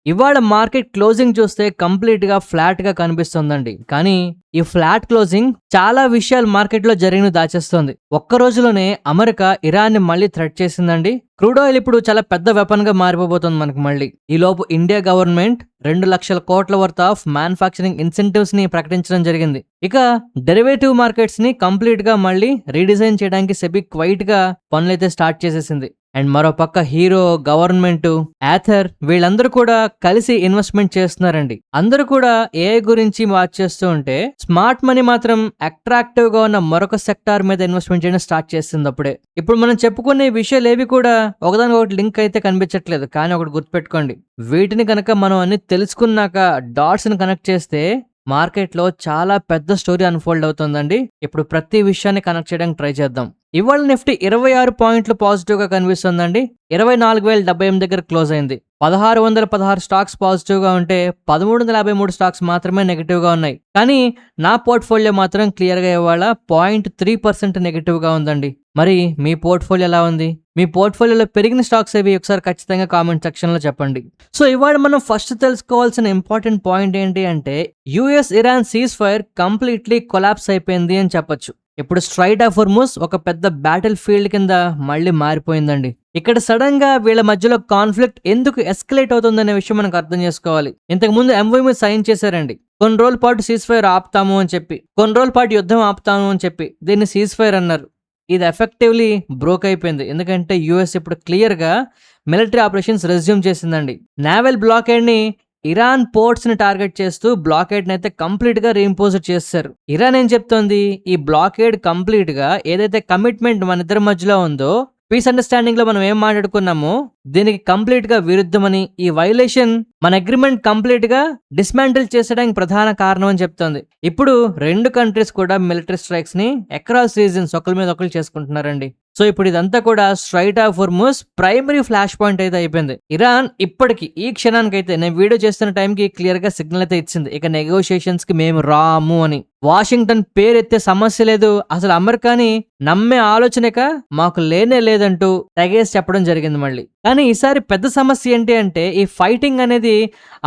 ఇవాళ market closing చూస్తే కంప్లీట్‌గా ఫ్లాట్‌గా కనిపిస్తుందండి. కానీ ఈ ఫ్లాట్ క్లోజింగ్ చాలా విషయాలు మార్కెట్‌లో జరిగినవి దాచేస్తోంది. ఒక్క రోజులోనే అమెరికా ఇరాన్‌ని మళ్ళీ థ్రెట్ చేసిందండి. క్రూడ్ ఆయిల్ ఇప్పుడు చాలా పెద్ద వెపన్‌గా మారిపోబోతుంది మనకు మళ్ళీ. ఈలోపు ఇండియా గవర్నమెంట్ 2,00,000 కోట్ల వర్త్ ఆఫ్ మ్యానుఫ్యాక్చరింగ్ ఇన్సెంటివ్స్‌ని ప్రకటించడం జరిగింది. ఇక డెరివేటివ్ మార్కెట్స్‌ని కంప్లీట్‌గా మళ్ళీ రీడిజైన్ చేయడానికి సెబీ క్వైట్‌గా పనులైతే స్టార్ట్ చేసేసింది. అండ్ మరోపక్క హీరో, గవర్నమెంట్, యాథర్ వీళ్ళందరూ కూడా కలిసి ఇన్వెస్ట్మెంట్ చేస్తున్నారండి. అందరూ కూడా ఏఐ గురించి వాచ్ చేస్తూ ఉంటే స్మార్ట్ మనీ మాత్రం అట్రాక్టివ్ గా ఉన్న మరొక సెక్టార్ మీద ఇన్వెస్ట్మెంట్ చేయడం స్టార్ట్ చేస్తుంది అప్పుడే. ఇప్పుడు మనం చెప్పుకునే విషయాలు ఏవి కూడా ఒకదానికొకటి లింక్ అయితే కనిపించట్లేదు. కానీ ఒకటి గుర్తుపెట్టుకోండి, వీటిని కనుక మనం అన్ని తెలుసుకున్నాక డాట్స్ ని కనెక్ట్ చేస్తే మార్కెట్లో చాలా పెద్ద స్టోరీ అన్ఫోల్డ్ అవుతుందండి. ఇప్పుడు ప్రతి విషయాన్ని కనెక్ట్ చేయడానికి ట్రై చేద్దాం. ఇవాళ నిఫ్టీ 26 పాయింట్లు పాజిటివ్ గా కనిపిస్తుందండి. 24,078 దగ్గర క్లోజ్ అయింది. 1,616 స్టాక్స్ పాజిటివ్ గా ఉంటే 1,353 స్టాక్స్ మాత్రమే నెగిటివ్ గా ఉన్నాయి. కానీ నా పోర్ట్ఫోలియో మాత్రం క్లియర్ గా ఇవాళ 0.3% నెగిటివ్ గా ఉందండి. మరి మీ పోర్ట్ఫోలియో ఎలా ఉంది? మీ పోర్ట్ఫోలియోలో పెరిగిన స్టాక్స్ ఏవి ఒకసారి ఖచ్చితంగా కామెంట్ సెక్షన్ లో చెప్పండి. సో ఇవాళ మనం ఫస్ట్ తెలుసుకోవాల్సిన ఇంపార్టెంట్ పాయింట్ ఏంటి అంటే US Iran cease fire completely collapse అయిపోయింది అని చెప్పొచ్చు. ఇప్పుడు స్ట్రైట్ ఆఫ్ హోర్ముజ్ ఒక పెద్ద బ్యాటిల్ ఫీల్డ్ కింద మళ్ళీ మారిపోయిందండి. ఇక్కడ సడన్ గా వీళ్ళ మధ్యలో కాన్ఫ్లిక్ట్ ఎందుకు ఎస్కలేట్ అవుతుందనే విషయం మనకు అర్థం చేసుకోవాలి. ఇంతకు ముందు ఎంఓయూ మీద సైన్ చేశారండి. కొన్ని రోజుల పాటు సీజ్ ఫైర్ ఆపుతాము అని చెప్పి, కొన్ని రోజుల పాటు యుద్ధం ఆపుతాము అని చెప్పి దీన్ని సీజ్ ఫైర్ అన్నారు. ఇది ఎఫెక్టివ్లీ బ్రోక్ అయిపోయింది. ఎందుకంటే యుఎస్ ఇప్పుడు క్లియర్ గా మిలిటరీ ఆపరేషన్స్ రెజ్యూమ్ చేసిందండి. నావల్ బ్లాకేడ్ ని ఇరాన్ పోర్ట్స్ ని టార్గెట్ చేస్తూ బ్లాకేడ్ అయితే కంప్లీట్ గా రీఇంపోజ్ చేశారు. ఇరాన్ ఏం చెప్తోంది, ఈ బ్లాకేడ్ కంప్లీట్ గా ఏదైతే కమిట్మెంట్ మన ఇద్దరి మధ్యలో ఉందో, పీస్ అండర్స్టాండింగ్ లో మనం ఏం మాట్లాడుకున్నామో దీనికి కంప్లీట్ గా విరుద్ధమని, ఈ వైలేషన్ మన అగ్రిమెంట్ కంప్లీట్ గా డిస్మాంటిల్ చేసడానికి ప్రధాన కారణం అని చెప్తోంది. ఇప్పుడు రెండు కంట్రీస్ కూడా మిలిటరీ స్ట్రైక్స్ ని అక్రాస్ రీజన్స్ ఒకరి మీద ఒకరు చేసుకుంటున్నారండి. సో ఇప్పుడు ఇదంతా కూడా straight of Hormuz primary flash point అయితే అయిపోయింది. ఇరాన్ ఇప్పటికి ఈ క్షణానికి అయితే నేను వీడియో చేస్తున్న టైంకి క్లియర్ గా సిగ్నల్ అయితే ఇచ్చింది, ఇక నెగోషియేషన్స్ కి మేము రాము అని. వాషింగ్టన్ పేరెత్తే సమస్య లేదు, అసలు అమెరికాని నమ్మే ఆలోచనక మాకు లేనే లేదంటూ తెగేసి చెప్పడం జరిగింది మళ్ళీ. కానీ ఈసారి పెద్ద సమస్య ఏంటి అంటే ఈ ఫైటింగ్ అనేది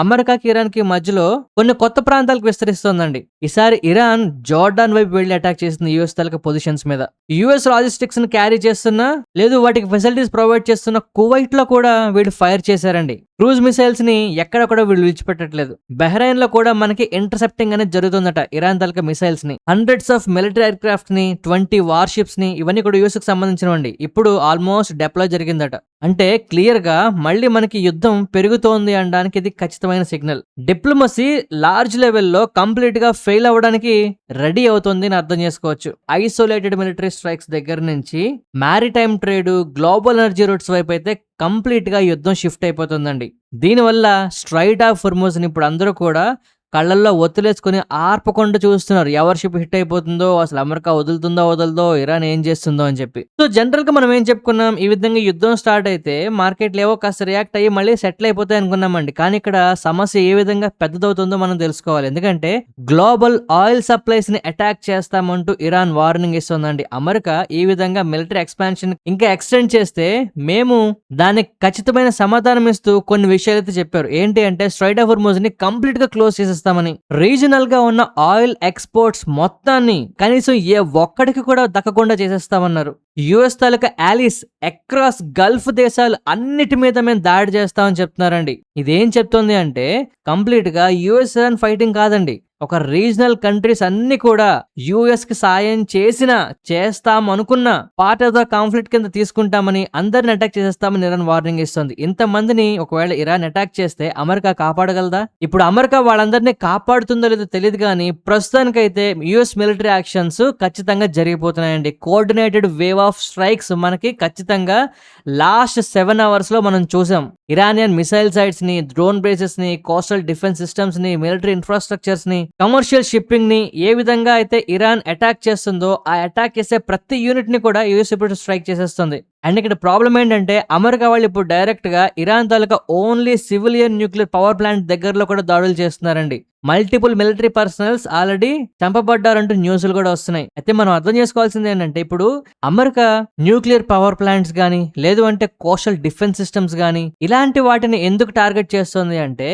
అమెరికాకి ఇరాన్ కి మధ్యలో కొన్ని కొత్త ప్రాంతాలకు విస్తరిస్తోందండి. ఈసారి ఇరాన్ జోర్డాన్ వైపు వెళ్లి అటాక్ చేసింది యుఎస్ తాలూకా పొజిషన్స్ మీద. యుఎస్ లాజిస్టిక్స్ ని క్యారీ చేస్తున్నా లేదు వాటికి ఫెసిలిటీస్ ప్రొవైడ్ చేస్తున్న కువైట్ లో కూడా వీళ్ళు ఫైర్ చేశారండి. క్రూజ్ మిసైల్స్ ని ఎక్కడ కూడా వీళ్ళు విడిచిపెట్టట్లేదు. బహ్రెయిన్ లో కూడా మనకి ఇంటర్సెప్టింగ్ అనేది జరుగుతుందట ఇరాన్ తాలూకా మిసైల్స్ ని. Hundreds of military air craft ని, 20 వార్షిప్స్ ని, ఇవన్నీ కూడా యుఎస్ కి సంబంధించినవండి. ఇప్పుడు ఆల్మోస్ట్ డిప్లాయ్ జరిగిందట. అంటే క్లియర్ గా మళ్ళీ మనకి యుద్ధం పెరుగుతోంది అనడానికి ఇది ఖచ్చితమైన సిగ్నల్. డిప్లొమసీ లార్జ్ లెవెల్లో కంప్లీట్ గా ఫెయిల్ అవ్వడానికి రెడీ అవుతుంది అని అర్థం చేసుకోవచ్చు. ఐసోలేటెడ్ మిలిటరీ స్ట్రైక్స్ దగ్గర నుంచి maritime trade, global energy roots వైపు అయితే కంప్లీట్ గా యుద్ధం షిఫ్ట్ అయిపోతుందండి. దీనివల్ల స్ట్రైట్ ఆఫ్ హోర్ముజ్ ని ఇప్పుడు అందరూ కూడా కళ్ళల్లో ఒత్తులేసుకుని ఆర్పకుండా చూస్తున్నారు. ఎవరి షిప్ హిట్ అయిపోతుందో, అసలు అమెరికా వదులుతుందో వదలదో, ఇరాన్ ఏం చేస్తుందో అని చెప్పి. సో జనరల్ గా మనం ఏం చెప్పుకున్నాం, ఈ విధంగా యుద్ధం స్టార్ట్ అయితే మార్కెట్లు ఏవో కాస్త రియాక్ట్ అయ్యి మళ్ళీ సెటిల్ అయిపోతాయి అనుకున్నామండి. కానీ ఇక్కడ సమస్య ఏ విధంగా పెద్దదవుతుందో మనం తెలుసుకోవాలి. ఎందుకంటే గ్లోబల్ ఆయిల్ సప్లైస్ ని అటాక్ చేస్తామంటూ ఇరాన్ వార్నింగ్ ఇస్తుందండి. అమెరికా ఈ విధంగా మిలిటరీ ఎక్స్పాన్షన్ ఇంకా ఎక్స్టెండ్ చేస్తే మేము దానికి ఖచ్చితమైన సమాధానం ఇస్తూ కొన్ని విషయాలు అయితే చెప్పారు. ఏంటి అంటే స్ట్రైట్ ఆఫ్ హోర్ముజ్ ని కంప్లీట్ గా క్లోజ్ చేసేస్తామని, రీజనల్ గా ఉన్న ఆయిల్ ఎక్స్పోర్ట్స్ మొత్తాన్ని కనీసం ఏ ఒక్కడికి కూడా దక్కకుండా చేసేస్తామన్నారు. యుఎస్ తాలూకా ఆలీస్ అక్రాస్ గల్ఫ్ దేశాలు అన్నిటి మీద మేము దాడి చేస్తామని చెప్తున్నారండి. ఇదేం చెప్తుంది అంటే కంప్లీట్ గా యుఎస్ ఇరాన్ ఫైటింగ్ కాదండి, ఒక రీజనల్ కంట్రీస్ అన్ని కూడా యుఎస్ కి సాయం చేస్తాం అనుకున్న పార్ట్ ఆఫ్ ద కాన్ఫ్లిక్ట్ కింద తీసుకుంటామని, అందరిని అటాక్ చేసేస్తామని ఇరాన్ వార్నింగ్ ఇస్తుంది. ఇంతమందిని ఒకవేళ ఇరాన్ అటాక్ చేస్తే అమెరికా కాపాడగలదా? ఇప్పుడు అమెరికా వాళ్ళందరినీ కాపాడుతుందో లేదో తెలియదు, కానీ ప్రస్తుతానికైతే యుఎస్ మిలిటరీ యాక్షన్స్ ఖచ్చితంగా జరిగిపోతున్నాయండి. కోఆర్డినేటెడ్ వేవ్ ఆఫ్ స్ట్రైక్స్ మనకి ఖచ్చితంగా లాస్ట్ 7 hours లో మనం చూసాం. ఇరానియన్ మిసైల్ సైట్స్ ని, డ్రోన్ బేసెస్ ని, కోస్టల్ డిఫెన్స్ సిస్టమ్స్ ని, మిలిటరీ ఇన్ఫ్రాస్ట్రక్చర్స్ ని, కమర్షియల్ షిప్పింగ్ ని ఏ విధంగా అయితే ఇరాన్ అటాక్ చేస్తుందో ఆ అటాక్ చేసే ప్రతి యూనిట్ ని కూడా యుఎస్ ఇప్పుడు స్ట్రైక్ చేసేస్తుంది. అండ్ ఇక్కడ ప్రాబ్లం ఏంటంటే అమెరికా వాళ్ళు ఇప్పుడు డైరెక్ట్ గా ఇరాన్ తాలూకా only civilian nuclear power plant దగ్గరలో కూడా దాడులు చేస్తున్నారండి. మల్టిపుల్ మిలిటరీ పర్సనల్స్ ఆల్రెడీ చంపబడ్డారంటూ న్యూస్లు కూడా వస్తున్నాయి. అయితే మనం అర్థం చేసుకోవాల్సింది ఏంటంటే ఇప్పుడు అమెరికా న్యూక్లియర్ పవర్ ప్లాంట్స్ గానీ లేదు అంటే కోస్టల్ డిఫెన్స్ సిస్టమ్స్ గానీ ఇలాంటి వాటిని ఎందుకు టార్గెట్ చేస్తుంది అంటే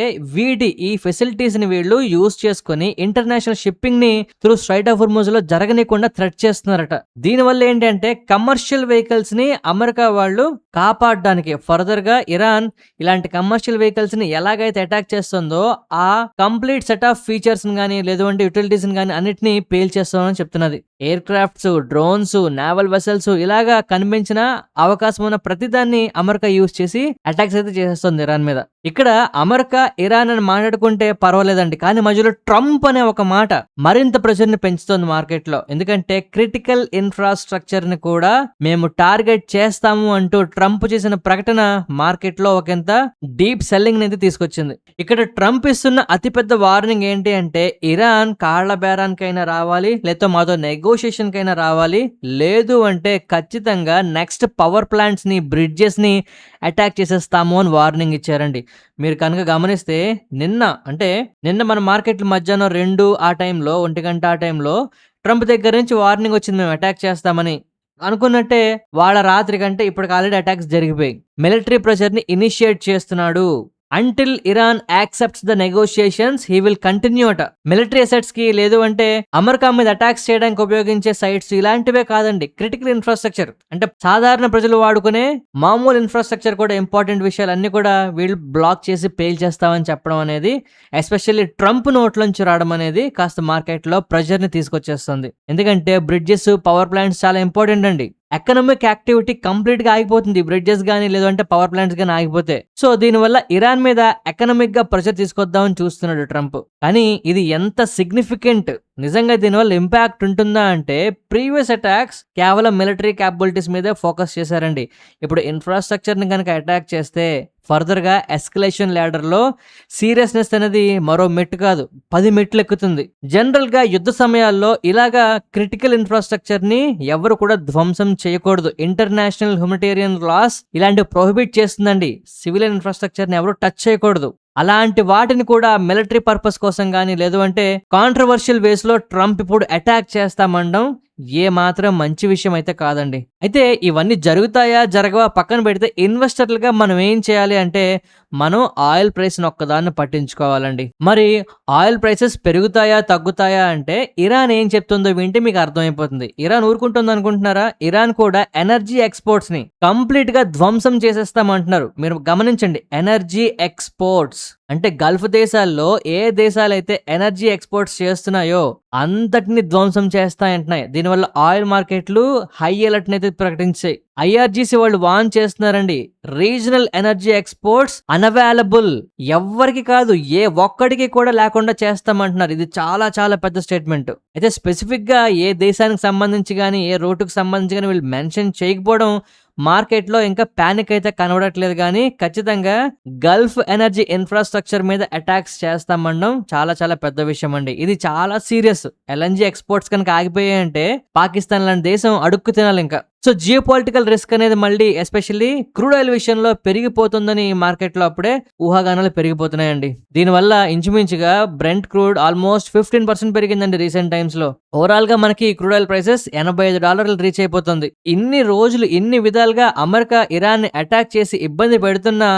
ఈ ఫెసిలిటీస్ ని వీళ్ళు యూజ్ చేసుకుని ఇంటర్నేషనల్ షిప్పింగ్ ని త్రూ స్ట్రైట్ ఆఫ్ హోర్ముజ్ లో జరగనీయకుండా థ్రెట్ చేస్తున్నారట. దీనివల్ల ఏంటంటే కమర్షియల్ వెహికల్స్ ని అమెరికా వాళ్ళు కాపాడడానికి ఫర్దర్ గా ఇరాన్ ఇలాంటి కమర్షియల్ వెహికల్స్ ని ఎలాగైతే అటాక్ చేస్తుందో ఆ కంప్లీట్ సెట్ ఆఫ్ ఫీచర్స్ గానీ లేదు అంటే యూటిలిటీస్ గానీ అన్నిటిని పేల్చేస్తామని చెప్తున్నది. Aircrafts, drones, naval vessels ఇలాగా కనిపించిన అవకాశం ఉన్న ప్రతిదాన్ని అమెరికా యూజ్ చేసి అటాక్స్ అయితే చేసేస్తుంది ఇరాన్ మీద. ఇక్కడ అమెరికా ఇరాన్ అని మాట్లాడుకుంటే పర్వాలేదండి, కానీ మధ్యలో ట్రంప్ అనే ఒక మాట మరింత ప్రెషర్ ని పెంచుతుంది మార్కెట్ లో. ఎందుకంటే క్రిటికల్ ఇన్ఫ్రాస్ట్రక్చర్ ని కూడా మేము టార్గెట్ చేస్తాము అంటూ ట్రంప్ చేసిన ప్రకటన మార్కెట్ లో ఒకంత డీప్ సెల్లింగ్ అయితే తీసుకొచ్చింది. ఇక్కడ ట్రంప్ ఇస్తున్న అతిపెద్ద వార్నింగ్ ఏంటి అంటే ఇరాన్ కాళ్ల బేరానికైనా రావాలి, లేకపోతే మాతో నెగోషియేషన్ కైనా రావాలి, లేదు అంటే ఖచ్చితంగా నెక్స్ట్ పవర్ ప్లాంట్స్ ని బ్రిడ్జెస్ ని అటాక్ చేసేస్తాము అని వార్నింగ్ ఇచ్చారండి. మీరు కనుక గమనిస్తే నిన్న మన మార్కెట్ మధ్యాహ్నం 2 ఆ టైంలో 1 గంట ఆ టైంలో ట్రంప్ దగ్గర నుంచి వార్నింగ్ వచ్చింది మేము అటాక్ చేస్తామని. అనుకున్నట్టే వాళ్ళ రాత్రి కంటే ఇప్పటికి ఆల్రెడీ అటాక్స్ జరిగిపోయి మిలిటరీ ప్రెషర్ ని ఇనిషియేట్ చేస్తున్నాడు. Until Iran accepts the negotiations, he will continue అట. మిలిటరీ అసెట్స్ కి లేదు అంటే అమెరికా మీద అటాక్స్ చేయడానికి ఉపయోగించే సైట్స్ ఇలాంటివే కాదండి, క్రిటికల్ ఇన్ఫ్రాస్ట్రక్చర్ అంటే సాధారణ ప్రజలు వాడుకునే మామూలు ఇన్ఫ్రాస్ట్రక్చర్ కూడా ఇంపార్టెంట్ విషయాలు అన్ని కూడా వీళ్ళు బ్లాక్ చేసి పేల్ చేస్తామని చెప్పడం అనేది, ఎస్పెషల్లీ ట్రంప్ నోట్లోంచి రావడం అనేది కాస్త మార్కెట్ లో ప్రెషర్ ని తీసుకొచ్చేస్తుంది. ఎందుకంటే బ్రిడ్జెస్, పవర్ ప్లాంట్స్ చాలా ఇంపార్టెంట్ అండి. ఎకనామిక్ యాక్టివిటీ కంప్లీట్ గా ఆగిపోతుంది బ్రిడ్జెస్ గానీ లేదంటే పవర్ ప్లాంట్స్ గానీ ఆగిపోతే. సో దీనివల్ల ఇరాన్ మీద ఎకనామిక్ గా ప్రెషర్ తీసుకొద్దామని చూస్తున్నాడు ట్రంప్. కానీ ఇది ఎంత సిగ్నిఫికెంట్, నిజంగా దీనివల్ల ఇంపాక్ట్ ఉంటుందా అంటే ప్రీవియస్ అటాక్స్ కేవలం మిలిటరీ క్యాపబిలిటీస్ మీదే ఫోకస్ చేశారండి. ఇప్పుడు ఇన్ఫ్రాస్ట్రక్చర్ ని కనుక అటాక్ చేస్తే ఫర్దర్ గా ఎస్కలేషన్ ల్యాడర్ లో సీరియస్నెస్ అనేది మరో మెట్టు కాదు 10 మెట్లు ఎక్కుతుంది. జనరల్ గా యుద్ధ సమయాల్లో ఇలాగా క్రిటికల్ ఇన్ఫ్రాస్ట్రక్చర్ ని ఎవరు కూడా ధ్వంసం చేయకూడదు. ఇంటర్నేషనల్ హ్యూమనిటేరియన్ లాస్ ఇలాంటివి ప్రొహిబిట్ చేస్తుందండి. సివిలియన్ ఇన్ఫ్రాస్ట్రక్చర్ ని ఎవరు టచ్ చేయకూడదు. అలాంటి వాటిని కూడా మిలిటరీ పర్పస్ కోసం కానీ లేదు అంటే కాంట్రవర్షియల్ వేస్ లో ట్రంప్ ఇప్పుడు అటాక్ చేస్తామండం ఏ మాత్రం మంచి విషయం అయితే కాదండి. అయితే ఇవన్నీ జరుగుతాయా జరగవా పక్కన పెడితే ఇన్వెస్టర్లుగా మనం ఏం చేయాలి అంటే మనం ఆయిల్ ప్రైస్ ఒక్కదాన్ని పట్టించుకోవాలండి. మరి ఆయిల్ ప్రైసెస్ పెరుగుతాయా తగ్గుతాయా అంటే ఇరాన్ ఏం చెప్తుందో వింటే మీకు అర్థమైపోతుంది. ఇరాన్ ఊరుకుంటుంది అనుకుంటున్నారా? ఇరాన్ కూడా ఎనర్జీ ఎక్స్పోర్ట్స్ ని కంప్లీట్ గా ధ్వంసం చేసేస్తామంటున్నారు. మీరు గమనించండి, ఎనర్జీ ఎక్స్పోర్ట్స్ అంటే గల్ఫ్ దేశాల్లో ఏ దేశాలైతే ఎనర్జీ ఎక్స్పోర్ట్స్ చేస్తున్నాయో అంతటిని ధ్వంసం చేస్తాయంటున్నాయి. దీనివల్ల ఆయిల్ మార్కెట్లు హై అలర్ట్ అయితే ప్రకటించాయి. ఐఆర్జీసీ వాళ్ళు వార్న్ చేస్తున్నారండి, రీజనల్ ఎనర్జీ ఎక్స్పోర్ట్స్ అన్అవైలబుల్, ఎవ్వరికి కాదు ఏ ఒక్కడికి కూడా లేకుండా చేస్తామంటున్నారు. ఇది చాలా చాలా పెద్ద స్టేట్మెంట్. అయితే స్పెసిఫిక్ గా ఏ దేశానికి సంబంధించి కానీ ఏ రూటుకు సంబంధించి కానీ వీళ్ళు మెన్షన్ చేయకపోవడం మార్కెట్ లో ఇంకా ప్యానిక్ అయితే కనబడట్లేదు. కానీ ఖచ్చితంగా గల్ఫ్ ఎనర్జీ ఇన్ఫ్రాస్ట్రక్చర్ మీద అటాక్స్ చేస్తామనడం చాలా చాలా పెద్ద విషయం అండి. ఇది చాలా సీరియస్. ఎల్ఎన్జీ ఎక్స్పోర్ట్స్ కనుక ఆగిపోయాయంటే పాకిస్తాన్ లాంటి దేశం అడుక్కు తినాలి ఇంకా. సో జియో పొలిటికల్ రిస్క్ అనేది మళ్ళీ ఎస్పెషల్లీ క్రూడ్ ఆయిల్ విషయంలో పెరిగిపోతుందని మార్కెట్ లో అప్పుడే ఊహాగానాలు పెరిగిపోతున్నాయండి. దీనివల్ల ఇంచుమించుగా బ్రెంట్ క్రూడ్ ఆల్మోస్ట్ 15% పెరిగిందండి రీసెంట్ టైమ్స్ లో. ఓవరాల్ గా మనకి క్రూడ్ ఆయిల్ ప్రైసెస్ $85 రీచ్ అయిపోతుంది. ఇన్ని రోజులు ఇన్ని విధాలుగా అమెరికా ఇరాన్ ని అటాక్ చేసి ఇబ్బంది పెడుతున్నా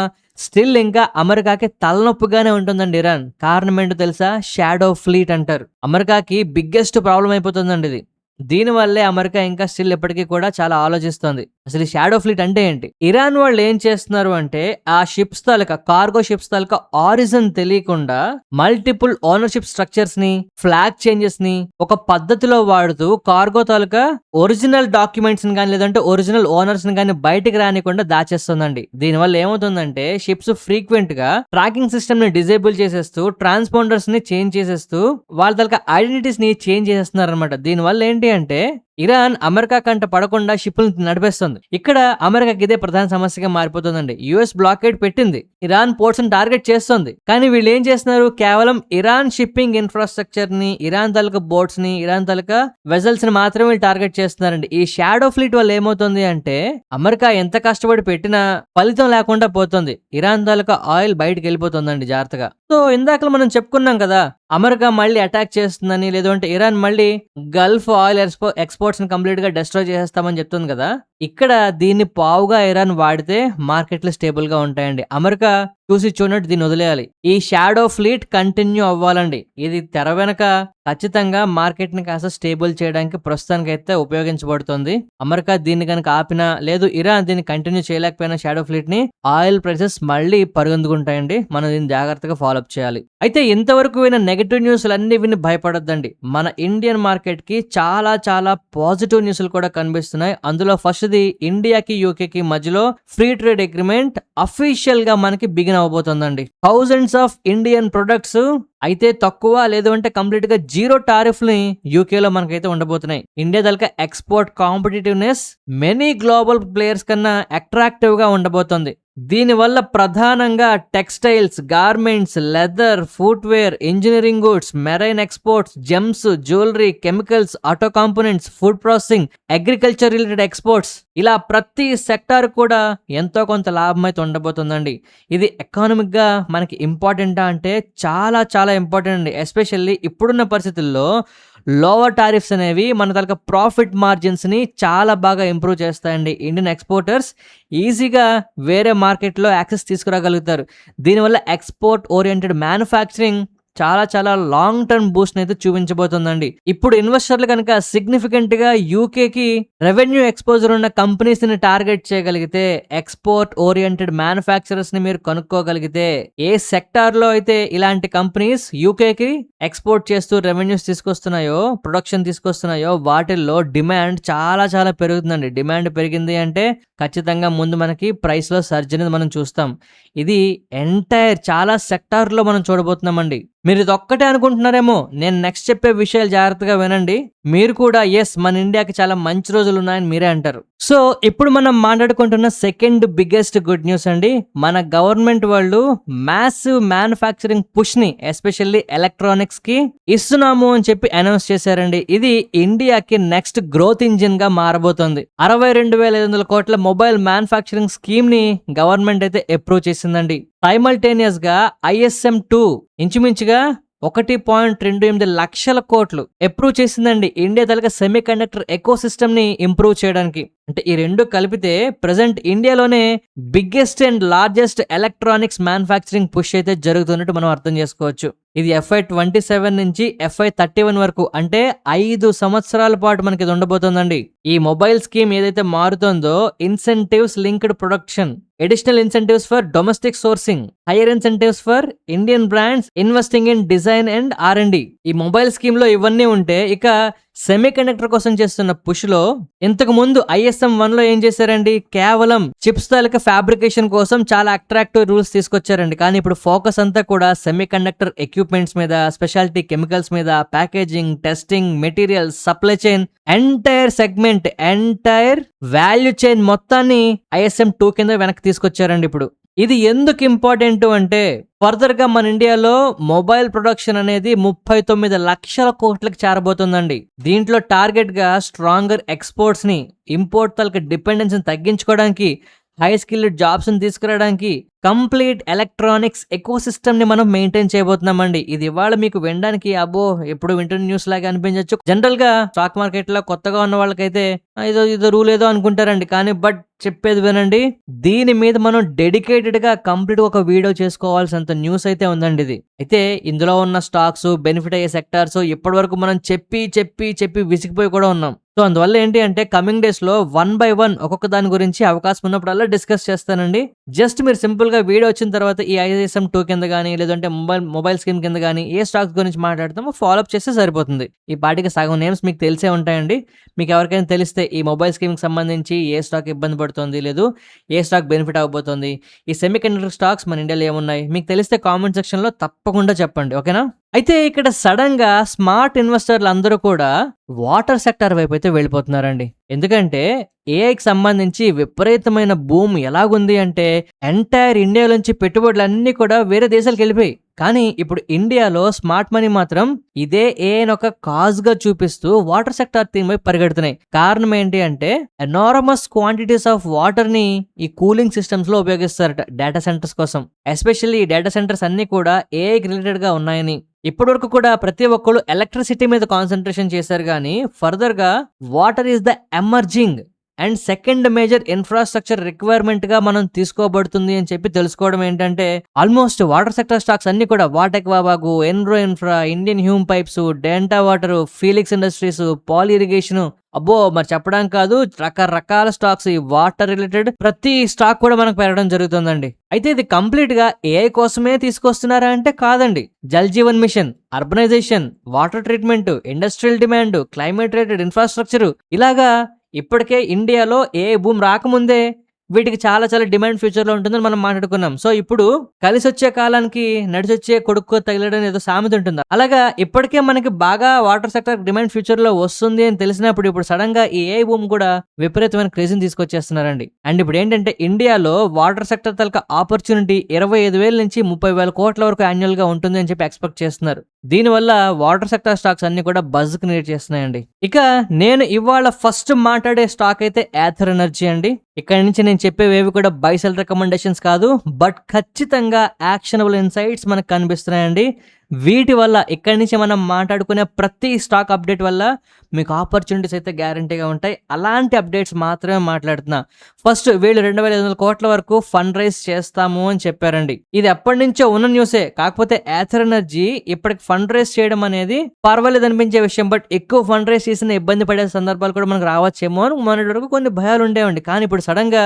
స్టిల్ ఇంకా అమెరికాకి తలనొప్పిగానే ఉంటుందండి ఇరాన్. కారణం ఏంటో తెలుసా? షాడో ఫ్లీట్ అంటారు. అమెరికాకి బిగ్గెస్ట్ ప్రాబ్లం అయిపోతుందండి ఇది. దీనివల్లే అమెరికా ఇంకా స్టిల్ ఇప్పటికీ కూడా చాలా ఆలోచిస్తుంది అసలు ఈ షాడో ఫ్లీట్ అంటే ఏంటి. ఇరాన్ వాళ్ళు ఏం చేస్తున్నారు అంటే ఆ షిప్స్ తాలూకా కార్గో షిప్స్ తాలూకా ఆరిజిన్ తెలియకుండా మల్టిపుల్ ఓనర్షిప్ స్ట్రక్చర్స్ ని, ఫ్లాగ్ చేంజెస్ ని ఒక పద్ధతిలో వాడుతూ కార్గో తాలూకా ఒరిజినల్ డాక్యుమెంట్స్ ని కానీ లేదంటే ఒరిజినల్ ఓనర్స్ ని కానీ బయటికి రానికుండా దాచేస్తుందండి. దీనివల్ల ఏమవుతుందంటే షిప్స్ ఫ్రీక్వెంట్ గా ట్రాకింగ్ సిస్టమ్ ని డిజేబుల్ చేసేస్తూ ట్రాన్స్పాండర్స్ ని చేంజ్ చేసేస్తూ వాళ్ళ తాలూకా ఐడెంటిటీస్ ని చేంజ్ చేసేస్తున్నారు అనమాట. దీనివల్ల ఏంటి అంటే ఇరాన్ అమెరికా కంట పడకుండా షిప్పులను నడిపేస్తుంది. ఇక్కడ అమెరికాకి ఇదే ప్రధాన సమస్యగా మారిపోతుందండి. యుఎస్ బ్లాకేడ్ పెట్టింది, ఇరాన్ పోర్ట్స్ ని టార్గెట్ చేస్తుంది. కానీ వీళ్ళు ఏం చేస్తున్నారు, కేవలం ఇరాన్ షిప్పింగ్ ఇన్ఫ్రాస్ట్రక్చర్ ని, ఇరాన్ తాలూకా బోట్స్ ని, ఇరాన్ తాలూకా వెజల్స్ ని మాత్రమే వీళ్ళు టార్గెట్ చేస్తున్నారండి. ఈ షాడో ఫ్లీట్ వల్ల ఏమవుతుంది అంటే అమెరికా ఎంత కష్టపడి పెట్టినా ఫలితం లేకుండా పోతుంది. ఇరాన్ తాలూకా ఆయిల్ బయటకు వెళ్ళిపోతుందండి జాగ్రత్తగా. సో ఇందాక మనం చెప్పుకున్నాం కదా, అమెరికా మళ్ళీ అటాక్ చేస్తుందని, లేదంటే ఇరాన్ మళ్ళీ గల్ఫ్ ఆయిల్ ఎక్స్పోర్ట్స్ ని కంప్లీట్ గా డిస్ట్రాయ్ చేసేస్తామని చెప్తుంది కదా. ఇక్కడ దీన్ని పావుగా ఇరాన్ వాడితే మార్కెట్లు స్టేబుల్ గా ఉంటాయండి. అమెరికా చూసి చూడనట్టు దీన్ని వదిలేయాలి. ఈ షాడో ఫ్లీట్ కంటిన్యూ అవ్వాలండి. ఇది తెర వెనక ఖచ్చితంగా మార్కెట్ ని కాస్త స్టేబుల్ చేయడానికి ప్రస్తుతానికి అయితే ఉపయోగించబడుతుంది. అమెరికా దీన్ని కనుక ఆపినా, లేదు ఇరాన్ దీన్ని కంటిన్యూ చేయలేకపోయినా షాడో ఫ్లీట్ ని, ఆయిల్ ప్రైసెస్ మళ్ళీ పరుగెందుకుంటాయండి. మనం దీన్ని జాగ్రత్తగా ఫాలో అప్ చేయాలి. అయితే ఇంతవరకు విన్న నెగటివ్ న్యూస్లు అన్ని విని భయపడొద్దండి. మన ఇండియన్ మార్కెట్ కి చాలా చాలా పాజిటివ్ న్యూస్లు కూడా కనిపిస్తున్నాయి. అందులో ఫస్ట్ది ఇండియాకి యూకేకి మధ్యలో ఫ్రీ ట్రేడ్ అగ్రిమెంట్ అఫీషియల్ గా మనకి బిగిన్ అవబోతుందండి. థౌజండ్స్ ఆఫ్ ఇండియన్ ప్రొడక్ట్స్ అయితే తక్కువ, లేదు అంటే కంప్లీట్ గా జీరో టారిఫ్ ని యూకేలో మనకైతే ఉండబోతున్నాయి. ఇండియా దళక export competitiveness many global players కన్నా అట్రాక్టివ్ గా ఉండబోతుంది. దీనివల్ల ప్రధానంగా textiles, garments, leather, footwear, engineering goods, marine exports, gems, jewellery, chemicals, auto components, food processing, agriculture related exports, ఇలా ప్రతి సెక్టార్ కూడా ఎంతో కొంత లాభం అయితే ఉండబోతుందండి. ఇది ఎకానమిక్ గా మనకి ఇంపార్టెంటా అంటే చాలా చాలా ఇంపార్టెంట్ అండి. ఎస్పెషల్లీ ఇప్పుడున్న పరిస్థితుల్లో లోవర్ టారిఫ్స్ అనేవి మన తలక ప్రాఫిట్ మార్జిన్స్ ని చాలా బాగా ఇంప్రూవ్ చేస్తాయండి. ఇండియన్ ఎక్స్పోర్టర్స్ ఈజీగా వేరే మార్కెట్లో యాక్సెస్ తీసుకురాగలుగుతారు. దీనివల్ల ఎక్స్పోర్ట్ ఓరియంటెడ్ మ్యానుఫ్యాక్చరింగ్ చాలా చాలా లాంగ్ టర్మ్ బూస్ట్ అయితే చూపించబోతుందండి. ఇప్పుడు ఇన్వెస్టర్లు కనుక సిగ్నిఫికెంట్ గా యూకేకి రెవెన్యూ ఎక్స్పోజర్ ఉన్న కంపెనీస్ ని టార్గెట్ చేయగలిగితే, ఎక్స్పోర్ట్ ఓరియంటెడ్ మ్యానుఫ్యాక్చరర్స్ ని మీరు కనుక్కోగలిగితే, ఏ సెక్టార్ లో అయితే ఇలాంటి కంపెనీస్ యూకేకి ఎక్స్పోర్ట్ చేస్తూ రెవెన్యూస్ తీసుకొస్తున్నాయో, ప్రొడక్షన్ తీసుకొస్తున్నాయో, వాటిల్లో డిమాండ్ చాలా చాలా పెరుగుతుందండి. డిమాండ్ పెరిగింది అంటే ఖచ్చితంగా ముందు మనకి ప్రైస్ లో సర్జ్ అనేది మనం చూస్తాం. ఇది ఎంటైర్ చాలా సెక్టార్ లో మనం చూడబోతున్నామండి. మీరు ఇది ఒక్కటే అనుకుంటున్నారేమో, నేను నెక్స్ట్ చెప్పే విషయాలు జాగ్రత్తగా వినండి. మీరు కూడా ఎస్ మన ఇండియాకి చాలా మంచి రోజులు ఉన్నాయని మీరే అంటారు. సో ఇప్పుడు మనం మాట్లాడుకుంటున్న సెకండ్ బిగ్గెస్ట్ గుడ్ న్యూస్ అండి. మన గవర్నమెంట్ వాళ్ళు మ్యాసివ్ మ్యానుఫ్యాక్చరింగ్ పుష్ ని ఎస్పెషల్లీ ఎలక్ట్రానిక్స్ కి ఇస్తున్నాము అని చెప్పి అనౌన్స్ చేశారండి. ఇది ఇండియాకి నెక్స్ట్ గ్రోత్ ఇంజిన్ గా మారబోతోంది. 62,500 కోట్ల మొబైల్ మ్యానుఫ్యాక్చరింగ్ స్కీమ్ ని గవర్నమెంట్ అయితే అప్రూవ్ చేసిందండి. సైమల్టేనియస్ గా ISM2 ఇంచుమించుగా 1.28 లక్షల కోట్లు అప్రూవ్ చేసిందండి. ఇండియా తలక సెమీ కండక్టర్ ఎకో సిస్టమ్ ని ఇంప్రూవ్ చేయడానికి. అంటే ఈ రెండు కలిపితే ప్రెసెంట్ ఇండియాలోనే biggest and largest electronics manufacturing push అయితే జరుగుతున్నట్టు మనం అర్థం చేసుకోవచ్చు. ఇది FY27 నుంచి FY31 వరకు, అంటే 5 సంవత్సరాల పాటు మనకి ఇది ఉండబోతుందండి. ఈ మొబైల్ స్కీమ్ ఏదైతే మారుతుందో, incentives linked production, additional incentives for domestic sourcing, hire incentives for Indian brands investing in design and R&D. ఈ మొబైల్ స్కీమ్ లో ఇవన్నీ ఉంటే, ఇక సెమీ కండక్టర్ కోసం చేస్తున్న పుష్ లో ఇంతకు ముందు ISM1 లో ఏం చేశారండి, కేవలం చిప్స్ తాలూకా ఫ్యాబ్రికేషన్ కోసం చాలా అట్రాక్టివ్ రూల్స్ తీసుకొచ్చారండి. కానీ ఇప్పుడు ఫోకస్ అంతా కూడా సెమీ కండక్టర్ ఎక్విప్మెంట్స్ మీద, స్పెషాలిటీ కెమికల్స్ మీద, packaging, testing, materials, supply chain, entire segment, entire value chain మొత్తాన్ని ISM2 కింద వెనక్కి తీసుకొచ్చారండి. ఇప్పుడు ఇది ఎందుకు ఇంపార్టెంట్ అంటే, ఫర్దర్ గా మన ఇండియాలో మొబైల్ ప్రొడక్షన్ అనేది 39 లక్షల కోట్లకు చేరబోతుందండి. దీంట్లో టార్గెట్ గా స్ట్రాంగర్ ఎక్స్పోర్ట్స్ ని, ఇంపోర్ట్ తలక డిపెండెన్స్ ని తగ్గించుకోవడానికి, హై స్కిల్డ్ జాబ్స్ ని తీసుకురావడానికి కంప్లీట్ ఎలక్ట్రానిక్స్ ఎకో సిస్టమ్ ని మనం మెయింటైన్ చేయబోతున్నామండి. ఇది ఇవాళ మీకు వినడానికి అబ్బో ఎప్పుడు వింటున్న న్యూస్ లాగా అనిపించవచ్చు. జనరల్ గా స్టాక్ మార్కెట్ లో కొత్తగా ఉన్న వాళ్ళకైతే ఇదో రూల్ ఏదో అనుకుంటారండి. కానీ బట్ చెప్పేది వినండి, దీని మీద మనం డెడికేటెడ్ గా కంప్లీట్ ఒక వీడియో చేసుకోవాల్సినంత న్యూస్ అయితే ఉందండి ఇది. అయితే ఇందులో ఉన్న స్టాక్స్, బెనిఫిట్ అయ్యే సెక్టార్స్ ఇప్పటి వరకు మనం చెప్పి విసిగిపోయి కూడా ఉన్నాం. సో అందువల్ల ఏంటి అంటే, కమింగ్ డేస్ లో 1 by 1 ఒక్కొక్క దాని గురించి అవకాశం ఉన్నప్పుడల్లా డిస్కస్ చేస్తానండి. జస్ట్ మీరు సింపుల్‌గా వీడియో వచ్చిన తర్వాత ఈ ఐఎస్ఎం 2 కింద గాని, లేదంటే మొబైల్ స్కీమ్ కింద గాని ఏ స్టాక్స్ గురించి మాట్లాడతామో ఫాలో అప్ చేస్తే సరిపోతుంది. ఈ పాటికి సగం నేమ్స్ మీకు తెలిసే ఉంటాయండి. మీకు ఎవరికైనా తెలిస్తే ఈ మొబైల్ స్కీమ్‌కి సంబంధించి ఏ స్టాక్ ఇబ్బంది పడుతోంది, లేదు ఏ స్టాక్ బెనిఫిట్ అవ్వబోతోంది, ఈ సెమీకండక్టర్ స్టాక్స్ మన ఇండియాలో ఏమున్నాయి, మీకు తెలిస్తే కామెంట్ సెక్షన్‌లో తప్పకుండా చెప్పండి. ఓకేనా? అయితే ఇక్కడ సడెన్‌గా స్మార్ట్ ఇన్వెస్టర్లు అందరూ కూడా వాటర్ సెక్టార్ వైపైతే వెళ్ళిపోతున్నారండి. ఎందుకంటే ఏఐకి సంబంధించి విపరీతమైన బూమ్ ఎలాగుంది అంటే ఎంటైర్ ఇండియాలోంచి పెట్టుబడులన్నీ కూడా వేరే దేశాలకెళ్ళిపోయాయి. కానీ ఇప్పుడు ఇండియాలో స్మార్ట్ మనీ మాత్రం ఇదే ఏఐని ఒక కాజ్‌గా చూపిస్తూ వాటర్ సెక్టార్ థీమ్ వైపు పరిగెడుతున్నాయి. కారణం ఏంటి అంటే ఎనార్మస్ క్వాంటిటీస్ ఆఫ్ వాటర్‌ని ఈ కూలింగ్ సిస్టమ్స్‌లో ఉపయోగిస్తారట డేటా సెంటర్స్ కోసం. ఎస్పెషల్లీ ఈ డేటా సెంటర్స్ అన్నీ కూడా ఏఐకి రిలేటెడ్‌గా ఉన్నాయని. ఇప్పటివరకు కూడా ప్రతి ఒక్కళ్ళు ఎలక్ట్రిసిటీ మీద కాన్సంట్రేషన్ చేశారు గానీ ఫర్దర్‌గా water is the emerging and second major infrastructure రిక్వైర్మెంట్‌గా మనం తీసుకోబడుతుంది అని చెప్పి తెలుసుకోవడం ఏంటంటే ఆల్మోస్ట్ వాటర్ సెక్టర్ స్టాక్స్ అన్నీ కూడా VA Tech Wabag, Enviro infra, Indian Hume pipes, Delta water, Felix industries, poly irrigation, అబ్బో మరి చెప్పడానికి కాదు రకరకాల స్టాక్స్ ఈ వాటర్ రిలేటెడ్ ప్రతి స్టాక్ కూడా మనకు పెరగడం జరుగుతుందండి. అయితే ఇది కంప్లీట్ గా ఏఐ కోసమే తీసుకొస్తున్నారా అంటే కాదండి. Jal Jeevan mission, urbanisation, water treatment, industrial demand, climate related infrastructure ఇలాగా ఇప్పటికే ఇండియాలో ఏఐ బూమ్ రాకముందే వీటికి చాలా చాలా డిమాండ్ ఫ్యూచర్‌లో ఉంటుందని మనం మాట్లాడుకున్నాం. సో ఇప్పుడు కలిసొచ్చే కాలానికి నడిచొచ్చే కొడుక్కో తగిలడం ఏదో సామెత ఉంటుంది. అలాగా ఇప్పటికే మనకి బాగా వాటర్ సెక్టర్ డిమాండ్ ఫ్యూచర్‌లో వస్తుంది అని తెలిసినప్పుడు ఇప్పుడు సడెన్‌గా ఈ ఏఐ బూమ్ కూడా విపరీతమైన క్రేజ్‌ని తీసుకొచ్చేస్తున్నారండి. అండ్ ఇప్పుడు ఏంటంటే ఇండియాలో వాటర్ సెక్టర్ తాలూకా ఆపర్చునిటీ 25,000 నుంచి 30,000 కోట్ల వరకు యాన్యువల్‌గా ఉంటుంది అని చెప్పి ఎక్స్‌పెక్ట్ చేస్తున్నారు. దీనివల్ల వాటర్ సెక్టర్ స్టాక్స్ అన్ని కూడా బజ్ క్రియేట్ చేస్తున్నాయండి. ఇక నేను ఇవాళ ఫస్ట్ మాట్లాడే స్టాక్ అయితే ఏథర్ ఎనర్జీ అండి. ఇక్కడ నుంచి నేను చెప్పేవేవి కూడా బై సెల్ రికమెండేషన్స్ కాదు, బట్ ఖచ్చితంగా యాక్షనబుల్ ఇన్సైట్స్ మనకు కనిపిస్తున్నాయండి. వీటి వల్ల ఇక్కడి నుంచి మనం మాట్లాడుకునే ప్రతి స్టాక్ అప్డేట్ వల్ల మీకు ఆపర్చునిటీస్ అయితే గ్యారంటీగా ఉంటాయి. అలాంటి అప్డేట్స్ మాత్రమే మాట్లాడుతున్నా. ఫస్ట్ వీళ్ళు 2,500 కోట్ల వరకు ఫండ్ రైజ్ చేస్తాము అని చెప్పారండి. ఇది ఎప్పటి నుంచో ఉన్న న్యూసే. కాకపోతే ఏథర్ ఎనర్జీ ఇప్పటికి ఫండ్ రైజ్ చేయడం అనేది పర్వాలేదు అనిపించే విషయం. బట్ ఎక్కువ ఫండ్ రైజ్ చేసిన ఇబ్బంది పడే సందర్భాలు కూడా మనకు రావచ్చేమో అని మొన్నటి వరకు కొన్ని భయాలు ఉండేవండి. కానీ ఇప్పుడు సడన్ గా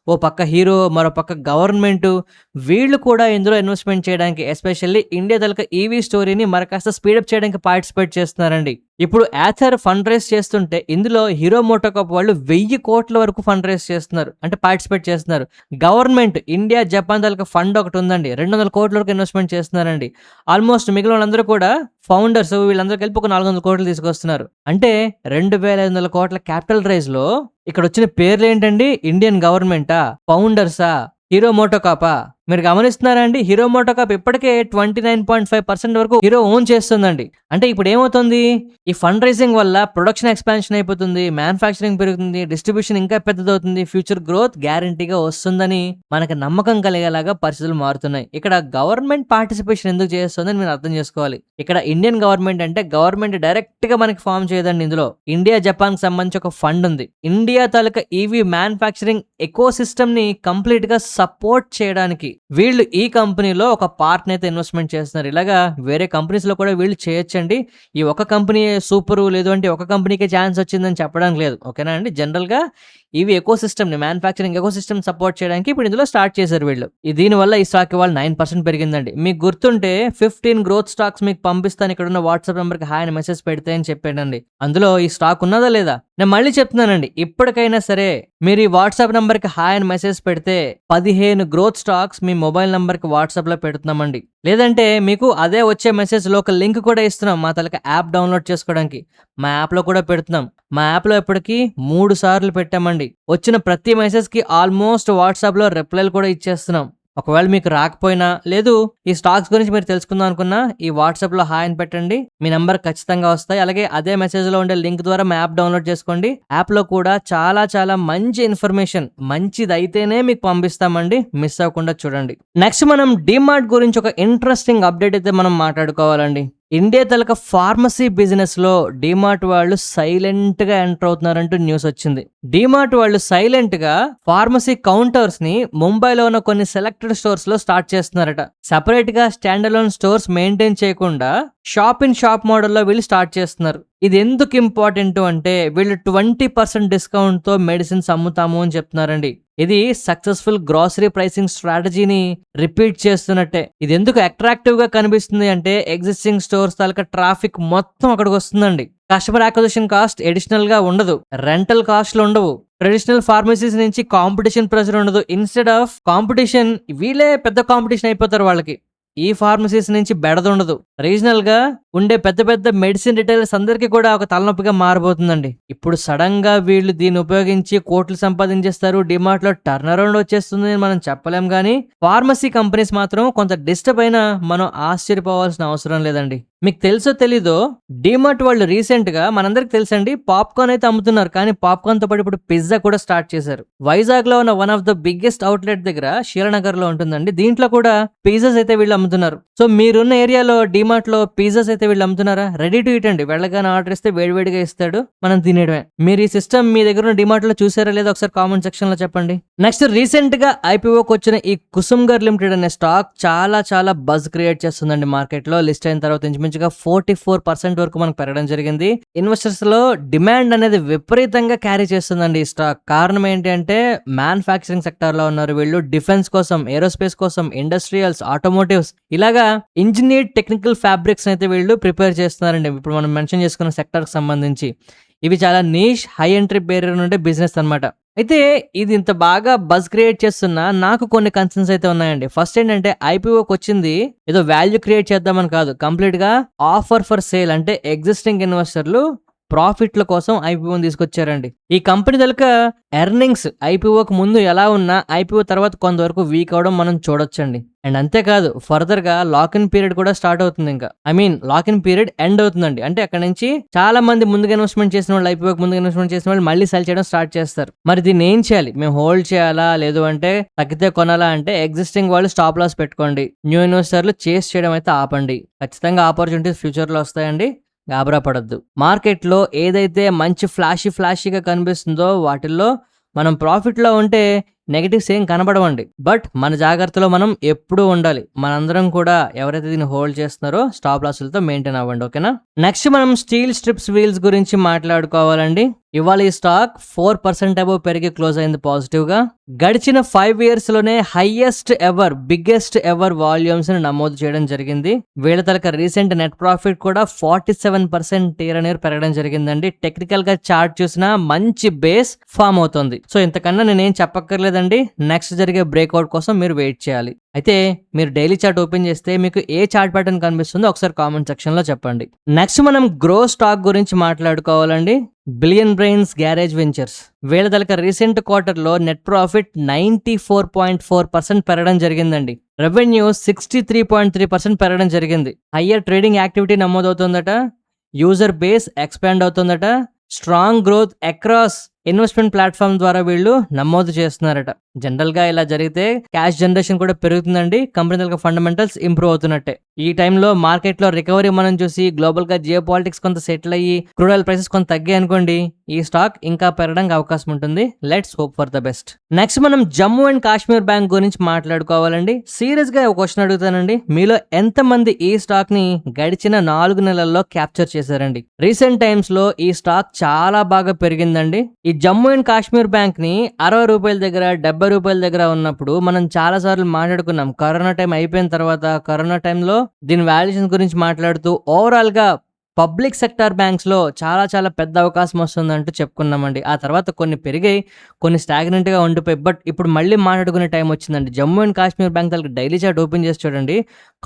ఓ పక్క హీరో, మరో పక్క గవర్నమెంట్ వీళ్ళు కూడా ఇందులో ఇన్వెస్ట్మెంట్ చేయడానికి ఎస్పెషల్లీ ఇండియా తాలూకా ఈవీ స్టోరీని మరి కాస్త స్పీడప్ చేయడానికి పార్టిసిపేట్ చేస్తున్నారండి. ఇప్పుడు ఏథర్ ఫండ్ రైజ్ చేస్తుంటే ఇందులో హీరో మోటోకార్ప్ వాళ్ళు 1,000 కోట్ల వరకు ఫండ్ రైజ్ చేస్తున్నారు, అంటే పార్టిసిపేట్ చేస్తున్నారు. గవర్నమెంట్ ఇండియా జపాన్ తాలూకా ఫండ్ ఒకటి ఉందండి, 200 కోట్ల వరకు ఇన్వెస్ట్మెంట్ చేస్తున్నారండి. ఆల్మోస్ట్ మిగిలిన వాళ్ళందరూ కూడా ఫౌండర్స్ వీళ్ళందరూ కలిపి ఒక 400 కోట్లు తీసుకొస్తున్నారు. అంటే 2,500 కోట్ల క్యాపిటల్ రైజ్ లో ఇక్కడ వచ్చిన పేర్లు ఏంటండి? ఇండియన్ గవర్నమెంటా, ఫౌండర్సా, హీరో మోటోకార్పా? మీరు గమనిస్తున్నారా అండి? హీరో మోటోకార్ప్ ఇప్పటికే 29.5% వరకు హీరో ఓన్ చేస్తుందండి. అంటే ఇప్పుడు ఏమవుతుంది, ఈ ఫండ్ రైజింగ్ వల్ల ప్రొడక్షన్ ఎక్స్పాన్షన్ అయిపోతుంది, మ్యానుఫ్యాక్చరింగ్ పెరుగుతుంది, డిస్ట్రిబ్యూషన్ ఇంకా పెద్దదవుతుంది, ఫ్యూచర్ గ్రోత్ గ్యారంటీగా వస్తుందని మనకు నమ్మకం కలిగేలాగా పరిస్థితులు మారుతున్నాయి. ఇక్కడ గవర్నమెంట్ పార్టిసిపేషన్ ఎందుకు చేస్తుందని మీరు అర్థం చేసుకోవాలి. ఇక్కడ ఇండియన్ గవర్నమెంట్ అంటే గవర్నమెంట్ డైరెక్ట్ గా మనకి ఫామ్ చేయదండి. ఇందులో ఇండియా జపాన్ కి సంబంధించి ఒక ఫండ్ ఉంది. ఇండియా తాలూకా ఈవీ మ్యానుఫ్యాక్చరింగ్ ఎకో సిస్టమ్ ని కంప్లీట్ గా సపోర్ట్ చేయడానికి వీళ్ళు ఈ కంపెనీలో ఒక పార్ట్ అయితే ఇన్వెస్ట్మెంట్ చేస్తున్నారు. ఇలాగా వేరే కంపెనీస్ లో కూడా వీళ్ళు చేయొచ్చండి. ఈ ఒక కంపెనీ సూపర్, లేదు అంటే ఒక కంపెనీకి ఛాన్స్ వచ్చిందని చెప్పడానికి లేదు. ఓకేనా అండి? జనరల్ గా ఇవి ఎకో సిస్టమ్ ని, మ్యానుఫ్యాక్చరింగ్ ఎకో సిస్టమ్ సపోర్ట్ చేయడానికి ఇప్పుడు ఇందులో స్టార్ట్ చేశారు వీళ్ళు. దీనివల్ల ఈ స్టాక్ ఇవాళ 9% పెరిగిందండి. మీకు గుర్తుంటే 15 గ్రోత్ స్టాక్స్ మీకు పంపిస్తాను, ఇక్కడ ఉన్న వాట్సాప్ నెంబర్ కి హాయ్ అని మెసేజ్ పెడితే అని చెప్పానండి. అందులో ఈ స్టాక్ ఉన్నదా లేదా? నేను మళ్ళీ చెప్తున్నానండి, ఇప్పటికైనా సరే మీరు ఈ వాట్సాప్ నెంబర్ కి హాయ్ అని మెసేజ్ పెడితే 15 గ్రోత్ స్టాక్స్ మీ మొబైల్ నంబర్ కి వాట్సాప్ లో పెడుతున్నామండి. లేదంటే మీకు అదే వచ్చే మెసేజ్ లో ఒక లింక్ కూడా ఇస్తున్నాం మా తలక యాప్ డౌన్లోడ్ చేసుకోవడానికి. మా యాప్ లో కూడా పెడుతున్నాం. మా యాప్ లో ఇప్పటికి 3 సార్లు పెట్టామండి. వచ్చిన ప్రతి మెసేజ్ కి ఆల్మోస్ట్ వాట్సాప్ లో రిప్లైలు కూడా ఇచ్చేస్తున్నాం. ఒకవేళ మీకు రాకపోయినా, లేదు ఈ స్టాక్స్ గురించి మీరు తెలుసుకుందాం అనుకున్నా, ఈ వాట్సాప్ లో హాయ్ అని పెట్టండి, మీ నంబర్ ఖచ్చితంగా వస్తాయి. అలాగే అదే మెసేజ్ లో ఉండే లింక్ ద్వారా మా యాప్ డౌన్లోడ్ చేసుకోండి. యాప్ లో కూడా చాలా చాలా మంచి ఇన్ఫర్మేషన్, మంచిది అయితేనే మీకు పంపిస్తామండి, మిస్ అవ్వకుండా చూడండి. నెక్స్ట్ మనం డిమార్ట్ గురించి ఒక ఇంట్రెస్టింగ్ అప్డేట్ అయితే మనం మాట్లాడుకోవాలండి. ఇండియా తలక ఫార్మసీ బిజినెస్ లో డిమార్ట్ వాళ్ళు సైలెంట్ గా ఎంటర్ అవుతున్నారంటూ న్యూస్ వచ్చింది. డిమార్ట్ వాళ్ళు సైలెంట్ గా ఫార్మసీ కౌంటర్స్ ని ముంబైలో ఉన్న కొన్ని సెలెక్టెడ్ స్టోర్స్ లో స్టార్ట్ చేస్తున్నారట. సెపరేట్ గా స్టాండ్ అలోన్ స్టోర్స్ మెయింటైన్ చేయకుండా షాప్ ఇన్ షాప్ మోడల్లో వీళ్ళు స్టార్ట్ చేస్తున్నారు. ఇది ఎందుకు ఇంపార్టెంట్ అంటే వీళ్ళు 20% డిస్కౌంట్ తో మెడిసిన్స్ అమ్ముతాము అని చెప్తున్నారండి. ఇది సక్సెస్ఫుల్ గ్రాసరీ ప్రైసింగ్ స్ట్రాటజీని రిపీట్ చేస్తున్నట్టే. ఇది ఎందుకు అట్రాక్టివ్ గా కనిపిస్తుంది అంటే ఎగ్జిస్టింగ్ స్టోర్స్ తాలూకా ట్రాఫిక్ మొత్తం అక్కడికి వస్తుందండి. కస్టమర్ అక్విజిషన్ కాస్ట్ అడిషనల్ గా ఉండదు, రెంటల్ కాస్ట్లు ఉండవు, ట్రెడిషనల్ ఫార్మసీస్ నుంచి కాంపిటీషన్ ప్రెషర్ ఉండదు. ఇన్స్టెడ్ ఆఫ్ కాంపిటీషన్ వీళ్ళే పెద్ద కాంపిటీషన్ అయిపోతారు వాళ్ళకి. ఈ ఫార్మసీస్ నుంచి బెడదుండదు. రీజనల్ గా ఉండే పెద్ద పెద్ద మెడిసిన్ రిటైలర్స్ అందరికీ కూడా ఒక తలనొప్పిగా మారబోతుందండి. ఇప్పుడు సడన్ గా వీళ్ళు దీన్ని ఉపయోగించి కోట్లు సంపాదించేస్తారు, డిమార్ట్ లో టర్న్ అరౌండ్ వచ్చేస్తుంది అని మనం చెప్పలేం. కానీ ఫార్మసీ కంపెనీస్ మాత్రం కొంత డిస్టర్బ్ అయినా మనం ఆశ్చర్యపోవాల్సిన అవసరం లేదండి. మీకు తెలుసో తెలీదో డిమార్ట్ వాళ్ళు రీసెంట్ గా మనందరికి తెలుసండి పాప్కార్న్ అయితే అమ్ముతున్నారు, కానీ పాప్కార్న్ తో పాటు ఇప్పుడు పిజ్జా కూడా స్టార్ట్ చేశారు. వైజాగ్ లో ఉన్న one of the biggest outlet దగ్గర శీలనగర్ లో ఉంటుందండి. దీంట్లో కూడా పిజ్జాస్ అయితే వీళ్ళు అమ్ముతున్నారు. సో మీరున్న ఏరియాలో డిమార్ట్ లో పిజ్జాస్ అయితే వీళ్ళు అమ్ముతున్నారా? రెడీ టు ఈట్ అండి. వెళ్ళగానే ఆర్డర్ ఇస్తే వేడివేడిగా ఇస్తాడు, మనం తినేయడమే. మీరు ఈ సిస్టమ్ మీ దగ్గర ఉన్న డిమార్ట్ లో చూసారా లేదా ఒకసారి కామెంట్ సెక్షన్ లో చెప్పండి. నెక్స్ట్ రీసెంట్ గా ఐపీఓకి వచ్చిన ఈ కుసుమ్గర్ లిమిటెడ్ అనే స్టాక్ చాలా చాలా బజ్ క్రియేట్ చేస్తుందండి మార్కెట్ లో. లిస్ట్ అయిన తర్వాత ఇంచుమించుగా 44% వరకు మనకు పెరగడం జరిగింది. ఇన్వెస్టర్స్ లో డిమాండ్ అనేది విపరీతంగా క్యారీ చేస్తుందండి ఈ స్టాక్. కారణం ఏంటి అంటే మ్యానుఫ్యాక్చరింగ్ సెక్టర్ లో ఉన్నారు వీళ్ళు. డిఫెన్స్ కోసం, ఏరోస్పేస్ కోసం, ఇండస్ట్రియల్స్, ఆటోమోటివ్స్ ఇలాగా ఇంజనీర్డ్ టెక్నికల్ ఫ్యాబ్రిక్స్ అయితే వీళ్ళు ప్రిపేర్ చేస్తున్నారండి. ఇప్పుడు మనం మెన్షన్ చేసుకున్న సెక్టర్ కి సంబంధించి ఇవి చాలా నీష్, హై ఎంట్రీ బేరియర్ ఉండే బిజినెస్ అన్నమాట. అయితే ఇది ఇంత బాగా బజ్ క్రియేట్ చేస్తున్నా నాకు కొన్ని కన్సర్న్స్ అయితే ఉన్నాయండి. ఫస్ట్ ఏంటంటే ఐపీఓకి వచ్చింది ఏదో వాల్యూ క్రియేట్ చేద్దామని కాదు, కంప్లీట్ గా ఆఫర్ ఫర్ సేల్. అంటే ఎగ్జిస్టింగ్ ఇన్వెస్టర్లు ప్రాఫిట్ల కోసం ఐపీఓని తీసుకొచ్చారండి. ఈ కంపెనీ తలక ఎర్నింగ్స్ ఐపీఓకి ముందు ఎలా ఉన్నా ఐపీఓ తర్వాత కొంతవరకు వీక్ అవడం మనం చూడొచ్చండి. అండ్ అంతేకాదు ఫర్దర్ గా లాక్ ఇన్ పీరియడ్ కూడా స్టార్ట్ అవుతుంది. ఇంకా లాక్ ఇన్ పీరియడ్ ఎండ్ అవుతుందండి. అంటే అక్కడ నుంచి చాలా మంది ముందుగా ఇన్వెస్ట్మెంట్ చేసిన వాళ్ళు, ఐపీఓకి ముందుగా ఇన్వెస్ట్మెంట్ చేసిన వాళ్ళు మళ్ళీ సెల్ చేయడం స్టార్ట్ చేస్తారు. మరి దీన్ని ఏం చేయాలి? మేము హోల్డ్ చేయాలా, లేదు అంటే తగ్గితే కొనాలా? అంటే ఎగ్జిస్టింగ్ వాళ్ళు స్టాప్ లాస్ పెట్టుకోండి, న్యూ ఇన్వెస్టర్లు చేస్ చేయడం అయితే ఆపండి. ఖచ్చితంగా ఆపర్చునిటీస్ ఫ్యూచర్ లో వస్తాయండి, గాబరా పడద్దు. మార్కెట్లో ఏదైతే మంచి ఫ్లాషీగా కనిపిస్తుందో వాటిల్లో మనం ప్రాఫిట్లో ఉంటే నెగటివ్స్ ఏం కనబడవండి. బట్ మన జాగ్రత్తలో మనం ఎప్పుడూ ఉండాలి. మనందరం కూడా ఎవరైతే దీన్ని హోల్డ్ చేస్తున్నారో స్టాప్ లాసులతో మెయింటైన్ అవ్వండి, ఓకేనా? నెక్స్ట్ మనం స్టీల్ స్ట్రిప్స్ వీల్స్ గురించి మాట్లాడుకోవాలండి. ఇవాళ ఈ స్టాక్ 4% అబౌవ్ పెరిగి క్లోజ్ అయింది పాజిటివ్ గా. గడిచిన 5 years లోనే highest ever, biggest ever volumes ని నమోదు చేయడం జరిగింది. వీళ్ళ తలక రీసెంట్ నెట్ ప్రాఫిట్ కూడా 47% ఇయర్ ఆన్ ఇయర్ పెరగడం జరిగిందండి. టెక్నికల్ గా చార్ట్ చూసినా మంచి బేస్ ఫామ్ అవుతుంది. సో ఇంతకన్నా నేనేం చెప్పక్కర్లేదండి. నెక్స్ట్ జరిగే బ్రేక్అవుట్ కోసం మీరు వెయిట్ చేయాలి. అయితే మీరు డైలీ చార్ట్ ఓపెన్ చేస్తే మీకు ఏ చార్ట్ ప్యాటర్న్ కనిపిస్తుందో ఒకసారి కామెంట్ సెక్షన్ లో చెప్పండి. నెక్స్ట్ మనం గ్రో స్టాక్ గురించి మాట్లాడుకోవాలండి. బిలియన్ బ్రెయిన్స్ గ్యారేజ్ వెంచర్స్ వీళ్ళ తలక రీసెంట్ క్వార్టర్ లో నెట్ ప్రాఫిట్ 94.4% పెరగడం జరిగిందండి. రెవెన్యూ 63.3% పెరగడం జరిగింది. హయ్యర్ ట్రేడింగ్ యాక్టివిటీ నమోదవుతుందట, యూజర్ బేస్ ఎక్స్పాండ్ అవుతుందట, strong growth across investment platform ద్వారా వీళ్ళు నమోదు చేస్తున్నారట. జనరల్ గా ఇలా జరిగితే క్యాష్ జనరేషన్ కూడా పెరుగుతుందండి, కంపెనీ ఫండమెంటల్స్ ఇంప్రూవ్ అవుతున్నట్టే. ఈ టైంలో మార్కెట్ లో రికవరీ మనం చూసి గ్లోబల్ గా జియో పాలిటిక్స్ కొంత సెటిల్ అయ్యి క్రూడ్ ఆయిల్ ప్రైసెస్ కొంత తగ్గాయి అనుకోండి, ఈ స్టాక్ ఇంకా పెరగడానికి అవకాశం ఉంటుంది. Let's hope for the best. Next మనం జమ్మూ అండ్ కాశ్మీర్ బ్యాంక్ గురించి మాట్లాడుకోవాలండి. సీరియస్ గా ఒక క్వశ్చన్ అడుగుతానండి, మీలో ఎంత మంది ఈ స్టాక్ ని గడిచిన 4 నెలల్లో క్యాప్చర్ చేశారండి? రీసెంట్ టైమ్స్ లో ఈ స్టాక్ చాలా బాగా పెరిగిందండి. ఈ జమ్మూ అండ్ కాశ్మీర్ బ్యాంక్ ని 60 రూపాయల దగ్గర, 70 రూపాయల దగ్గర ఉన్నప్పుడు మనం చాలా సార్లు మాట్లాడుకున్నాం. కరోనా టైం అయిపోయిన తర్వాత కరోనా టైంలో దీని వాల్యుయేషన్ గురించి మాట్లాడుతూ ఓవరాల్ గా పబ్లిక్ సెక్టార్ బ్యాంక్స్ లో చాలా చాలా పెద్ద అవకాశం వస్తుందంటూ చెప్పుకున్నామండి. ఆ తర్వాత కొన్ని పెరిగాయి, కొన్ని స్టాగ్నెంట్ గా ఉండిపోయి, బట్ ఇప్పుడు మళ్ళీ మాట్లాడుకునే టైం వచ్చిందండి. జమ్మూ అండ్ కాశ్మీర్ బ్యాంక్ తనకి డైలీ చార్ట్ ఓపెన్ చేసి చూడండి,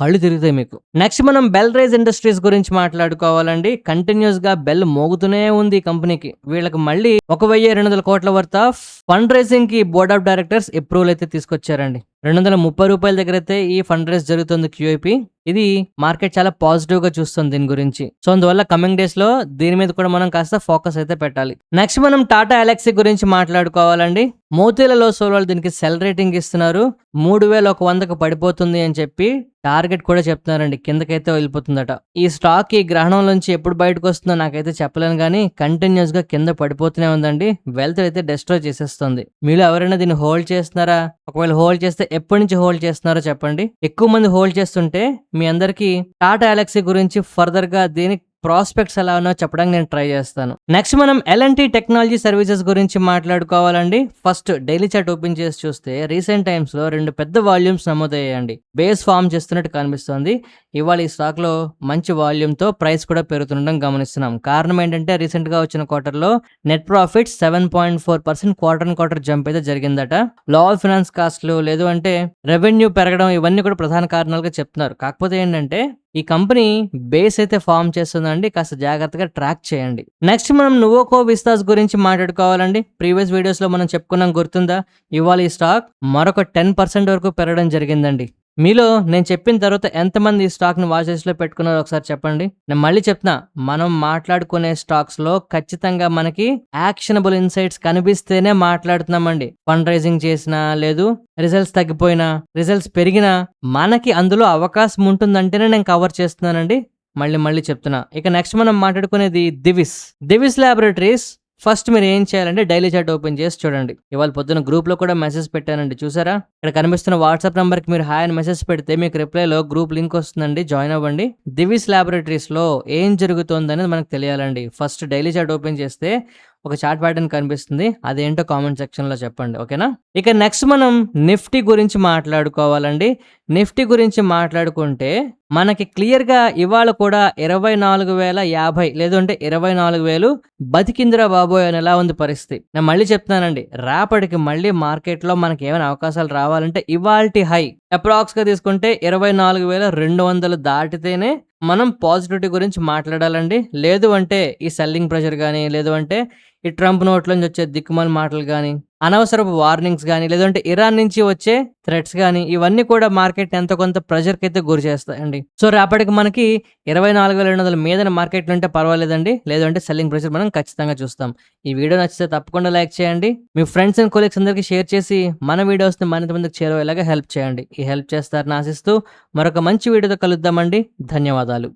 కళ్ళు తిరుగుతాయి మీకు. నెక్స్ట్ మనం బెల్ రైజ్ ఇండస్ట్రీస్ గురించి మాట్లాడుకోవాలండి. కంటిన్యూస్ గా బెల్ మోగుతూనే ఉంది ఈ కంపెనీకి. వీళ్ళకి మళ్ళీ 1,200 కోట్ల వర్త్ ఆఫ్ ఫండ్ రైజింగ్ కి బోర్డ్ ఆఫ్ డైరెక్టర్స్ అప్రూవల్ అయితే తీసుకొచ్చారండి. 230 రూపాయల దగ్గర అయితే ఈ ఫండ్ రైజ్ జరుగుతుంది క్యూఐపి. ఇది మార్కెట్ చాలా పాజిటివ్ గా చూస్తుంది దీని గురించి. సో అందువల్ల కమింగ్ డేస్ లో దీని మీద కూడా మనం కాస్త ఫోకస్ అయితే పెట్టాలి. నెక్స్ట్ మనం టాటా ఎలక్సీ గురించి మాట్లాడుకోవాలండి. మోతీలాల్ ఓస్వాల్ వాళ్ళు దీనికి సెల్ రేటింగ్ ఇస్తున్నారు. 3,100కు పడిపోతుంది అని చెప్పి టార్గెట్ కూడా చెప్తున్నారండి, కిందకైతే వెళ్ళిపోతుందట. ఈ స్టాక్ ఈ గ్రహణం నుంచి ఎప్పుడు బయటకు వస్తుందో నాకైతే చెప్పలేను, కానీ కంటిన్యూస్ గా కింద పడిపోతూనే ఉందండి. వెల్త్ అయితే డిస్ట్రాయ్ చేసేస్తుంది. మీరు ఎవరైనా దీన్ని హోల్డ్ చేస్తున్నారా? ఒకవేళ హోల్డ్ చేస్తే ఎప్పటి నుంచి హోల్డ్ చేస్తున్నారో చెప్పండి. ఎక్కువ మంది హోల్డ్ చేస్తుంటే మీ అందరికి టాటా ఎలక్సీ గురించి ఫర్దర్ గా దీని ప్రాస్పెక్ట్స్ ఎలా ఉన్నాయో చెప్పడానికి నేను ట్రై చేస్తాను. నెక్స్ట్ మనం L&T టెక్నాలజీ సర్వీసెస్ గురించి మాట్లాడుకోవాలండి. ఫస్ట్ డైలీ చార్ట్ ఓపెన్ చేసి చూస్తే రీసెంట్ టైమ్స్ లో 2 పెద్ద వాల్యూమ్స్ నమోదయ్యాయండి. బేస్ ఫామ్ చేస్తున్నట్టు కనిపిస్తోంది. ఇవాళ ఈ స్టాక్ లో మంచి వాల్యూమ్ తో ప్రైస్ కూడా పెరుగుతుండడం గమనిస్తున్నాం. కారణం ఏంటంటే రీసెంట్ గా వచ్చిన క్వార్టర్ లో నెట్ ప్రాఫిట్ 7.4% క్వార్టర్ జంప్ అయితే జరిగిందట. లో ఫైనాన్స్ కాస్ట్లు లేదు అంటే రెవెన్యూ పెరగడం ఇవన్నీ కూడా ప్రధాన కారణాలుగా చెప్తున్నారు. కాకపోతే ఏంటంటే ఈ కంపెనీ బేస్ అయితే ఫామ్ చేస్తుందండి, కాస్త జాగ్రత్తగా ట్రాక్ చేయండి. నెక్స్ట్ మనం నువోకో విస్తాస్ గురించి మాట్లాడుకోవాలండి. ప్రీవియస్ వీడియోస్ లో మనం చెప్పుకున్నాం, గుర్తుందా? ఇవాళ ఈ స్టాక్ మరొక 10% వరకు పెరగడం జరిగిందండి. మీలో నేను చెప్పిన తర్వాత ఎంతమంది ఈ స్టాక్ ని వాచ్ లిస్ట్ లో పెట్టుకున్నారో ఒకసారి చెప్పండి. నేను మళ్ళీ చెప్తున్నా, మనం మాట్లాడుకునే స్టాక్స్ లో ఖచ్చితంగా మనకి యాక్షనబుల్ ఇన్సైట్స్ కనిపిస్తేనే మాట్లాడుతున్నామండి. ఫండ్ రైజింగ్ చేసినా లేదు రిజల్ట్స్ తగ్గిపోయినా రిజల్ట్స్ పెరిగినా మనకి అందులో అవకాశం ఉంటుందంటేనే నేను కవర్ చేస్తున్నానండి. మళ్ళీ చెప్తున్నా. ఇక నెక్స్ట్ మనం మాట్లాడుకునేది దివిస్ ల్యాబొరేటరీస్. ఫస్ట్ మీరు ఏం చేయాలంటే డైలీ చార్ట్ ఓపెన్ చేసి చూడండి. ఇవాళ పొద్దున గ్రూప్ లో కూడా మెసేజ్ పెట్టానండి, చూసారా? ఇక్కడ కనిపిస్తున్న వాట్సాప్ నంబర్ కి మీరు హాయ్ అని మెసేజ్ పెడితే మీకు రిప్లైలో గ్రూప్ లింక్ వస్తుందండి, జాయిన్ అవ్వండి. దివిస్ ల్యాబొరేటరీస్ లో ఏం జరుగుతుంది అనేది మనకు తెలియాలండి. ఫస్ట్ డైలీ చార్ట్ ఓపెన్ చేస్తే ఒక చార్ట్ ప్యాటర్న్ కనిపిస్తుంది, అదేంటో కామెంట్ సెక్షన్ లో చెప్పండి, ఓకేనా? ఇక నెక్స్ట్ మనం నిఫ్టీ గురించి మాట్లాడుకోవాలండి. నిఫ్టీ గురించి మాట్లాడుకుంటే మనకి క్లియర్ గా ఇవాళ కూడా 24,050 లేదంటే 24,000 బతికిందిరా బాబోయ్ అని ఎలా ఉంది పరిస్థితి. నేను మళ్ళీ చెప్తున్నానండి, రేపటికి మళ్ళీ మార్కెట్ లో మనకి ఏమైనా అవకాశాలు రావాలంటే ఇవాల్టి హై అప్రాక్స్ గా తీసుకుంటే 24,200 దాటితేనే మనం పాజిటివిటీ గురించి మాట్లాడాలండి. లేదు అంటే ఈ సెల్లింగ్ ప్రెషర్ కానీ లేదు అంటే ఈ ట్రంప్ నోట్ల నుంచి వచ్చే దిక్కుమాల మాటలు కానీ అనవసరపు వార్నింగ్స్ కానీ లేదంటే ఇరాన్ నుంచి వచ్చే థ్రెట్స్ కానీ ఇవన్నీ కూడా మార్కెట్ ఎంతో కొంత ప్రెషర్కి అయితే గురి చేస్తాయండి. సో రేపటికి మనకి 24,200 మీద మార్కెట్లు ఉంటే పర్వాలేదండి, లేదంటే సెల్లింగ్ ప్రెషర్ మనం ఖచ్చితంగా చూస్తాం. ఈ వీడియో నచ్చితే తప్పకుండా లైక్ చేయండి. మీ ఫ్రెండ్స్ అండ్ కొలీగ్స్ అందరికీ షేర్ చేసి మన వీడియోస్ని మరింత మందికి చేరేలాగా హెల్ప్ చేయండి. ఈ హెల్ప్ చేస్తారని ఆశిస్తూ మరొక మంచి వీడియోతో కలుద్దామండి. ధన్యవాదాలు.